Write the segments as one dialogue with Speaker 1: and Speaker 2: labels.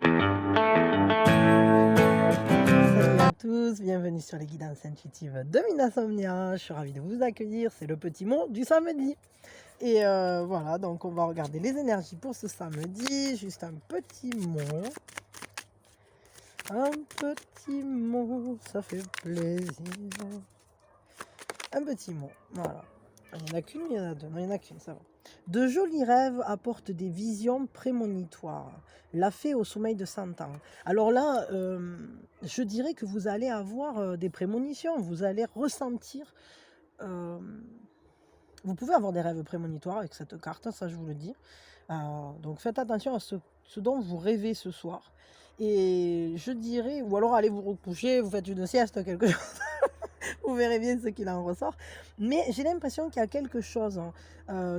Speaker 1: Salut à tous, bienvenue sur les guidances intuitives de Minasomnia. Je suis ravie de vous accueillir, c'est le petit mot du samedi. Et voilà, donc on va regarder les énergies pour ce samedi. Juste un petit mot. Un petit mot, ça fait plaisir. Un petit mot, voilà. Il n'y en a qu'une, il y en a deux. Non, il n'y en a qu'une, ça va. De jolis rêves apportent des visions prémonitoires. La fée au sommeil de 100 ans. Alors là, je dirais que vous allez avoir des prémonitions. Vous allez ressentir. euh, vous pouvez avoir des rêves prémonitoires avec cette carte, ça je vous le dis. Donc faites attention à ce dont vous rêvez ce soir. Et je dirais, ou alors allez vous recoucher, vous faites une sieste, quelque chose. Vous verrez bien ce qu'il en ressort. Mais j'ai l'impression qu'il y a quelque chose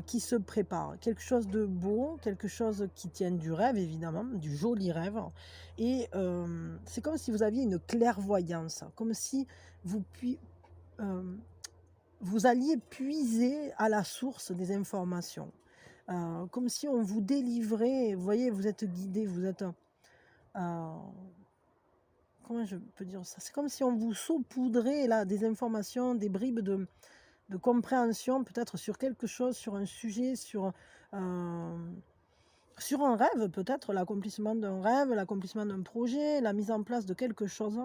Speaker 1: qui se prépare, quelque chose de beau, quelque chose qui tient du rêve, évidemment, du joli rêve. Et c'est comme si vous aviez une clairvoyance, comme si vous, vous alliez puiser à la source des informations. Comme si on vous délivrait, vous voyez, vous êtes guidé, vous êtes... comment je peux dire ça? C'est comme si on vous saupoudrait là, des informations, des bribes de compréhension, peut-être sur quelque chose, sur un sujet, sur un rêve, peut-être l'accomplissement d'un rêve, l'accomplissement d'un projet, la mise en place de quelque chose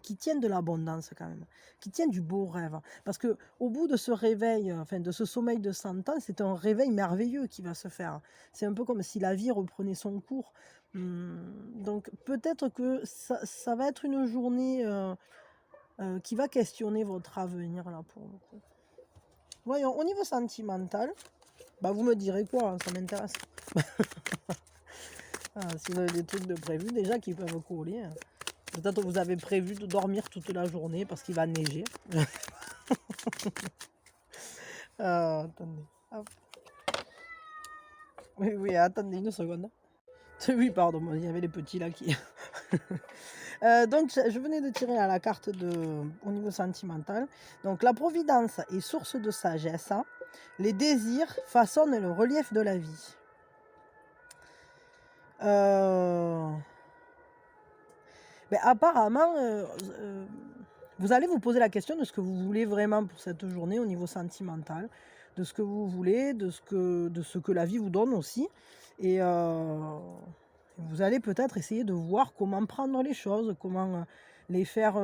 Speaker 1: qui tienne de l'abondance quand même, qui tienne du beau rêve. Parce que au bout de ce réveil, enfin de ce sommeil de 100 ans, c'est un réveil merveilleux qui va se faire. C'est un peu comme si la vie reprenait son cours. Donc peut-être que ça va être une journée qui va questionner votre avenir là pour le coup. Voyons, au niveau sentimental, bah vous me direz quoi, hein, ça m'intéresse. Si vous avez des trucs de prévu déjà qui peuvent coller. Peut-être que vous avez prévu de dormir toute la journée parce qu'il va neiger. Attendez. Hop. Oui, oui, attendez une seconde. Oui, pardon, il y avait les petits là qui... donc, je venais de tirer à la carte au niveau sentimental. Donc, la providence est source de sagesse. Hein. Les désirs façonnent le relief de la vie. Ben, apparemment, vous allez vous poser la question de ce que vous voulez vraiment pour cette journée au niveau sentimental, de ce que vous voulez, de ce que la vie vous donne aussi. Et vous allez peut-être essayer de voir comment prendre les choses, comment les faire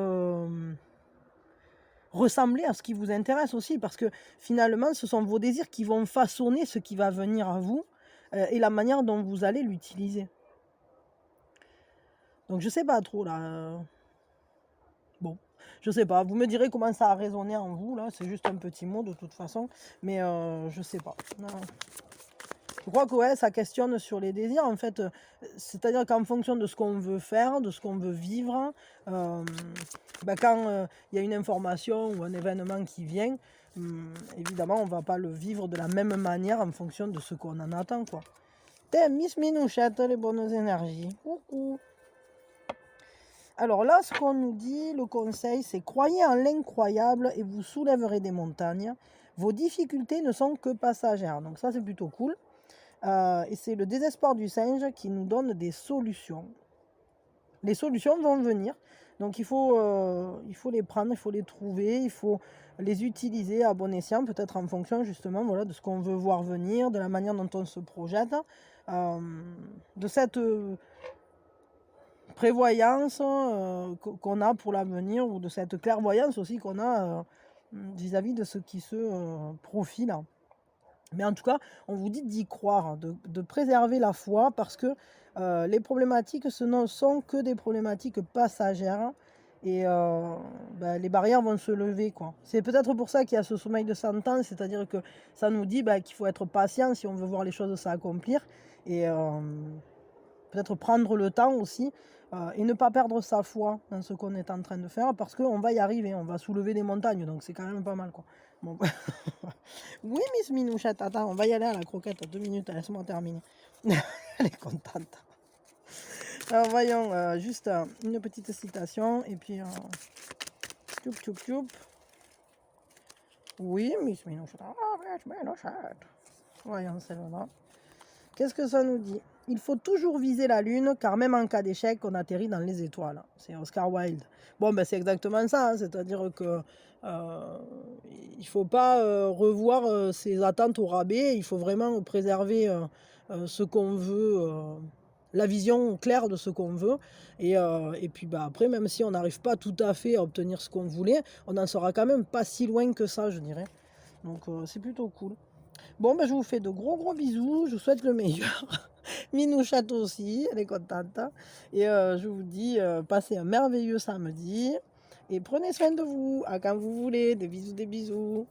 Speaker 1: ressembler à ce qui vous intéresse aussi, parce que finalement, ce sont vos désirs qui vont façonner ce qui va venir à vous et la manière dont vous allez l'utiliser. Donc je sais pas trop là. Bon, je sais pas. Vous me direz comment ça a résonné en vous là. C'est juste un petit mot de toute façon, mais je sais pas. Non. Je crois que ouais, ça questionne sur les désirs en fait. C'est-à-dire qu'en fonction de ce qu'on veut faire, de ce qu'on veut vivre, quand il y a une information ou un événement qui vient, évidemment, on va pas le vivre de la même manière en fonction de ce qu'on en attend, quoi. Miss Minouchette, les bonnes énergies. Coucou. Alors là, ce qu'on nous dit, le conseil, c'est croyez en l'incroyable et vous soulèverez des montagnes. Vos difficultés ne sont que passagères. Donc ça, c'est plutôt cool. Et c'est le désespoir du singe qui nous donne des solutions. Les solutions vont venir. Donc il faut les prendre, il faut les trouver, il faut les utiliser à bon escient, peut-être en fonction justement voilà, de ce qu'on veut voir venir, de la manière dont on se projette, de cette prévoyance qu'on a pour l'avenir ou de cette clairvoyance aussi qu'on a vis-à-vis de ce qui se profile. Mais en tout cas, on vous dit d'y croire, de préserver la foi parce que les problématiques, ce ne sont que des problématiques passagères et les barrières vont se lever, quoi. C'est peut-être pour ça qu'il y a ce sommeil de 100 ans, c'est-à-dire que ça nous dit qu'il faut être patient si on veut voir les choses s'accomplir et peut-être prendre le temps aussi et ne pas perdre sa foi dans ce qu'on est en train de faire parce qu'on va y arriver, on va soulever des montagnes, donc c'est quand même pas mal, quoi. Bon. Oui, Miss Minouchette, attends, on va y aller à la croquette, 2 minutes, laisse-moi terminer. Elle est contente. Alors voyons, juste une petite citation et puis tchoup tchoup tchoup. Oui, Miss Minouchette. Ah, Miss Minouchette. Voyons celle-là. Qu'est-ce que ça nous dit? Il faut toujours viser la lune, car même en cas d'échec, on atterrit dans les étoiles. C'est Oscar Wilde. Bon, ben, c'est exactement ça, hein, c'est-à-dire que, il faut pas, revoir, ses attentes au rabais. Il faut vraiment préserver, ce qu'on veut, la vision claire de ce qu'on veut et puis, bah, après, même si on n'arrive pas tout à fait à obtenir ce qu'on voulait, on en sera quand même pas si loin que ça, je dirais. Donc, c'est plutôt cool. Bon, ben, je vous fais de gros, gros bisous. Je vous souhaite le meilleur. Minou chatte aussi, elle est contente. Et je vous dis, passez un merveilleux samedi et prenez soin de vous. À quand vous voulez. Des bisous, des bisous.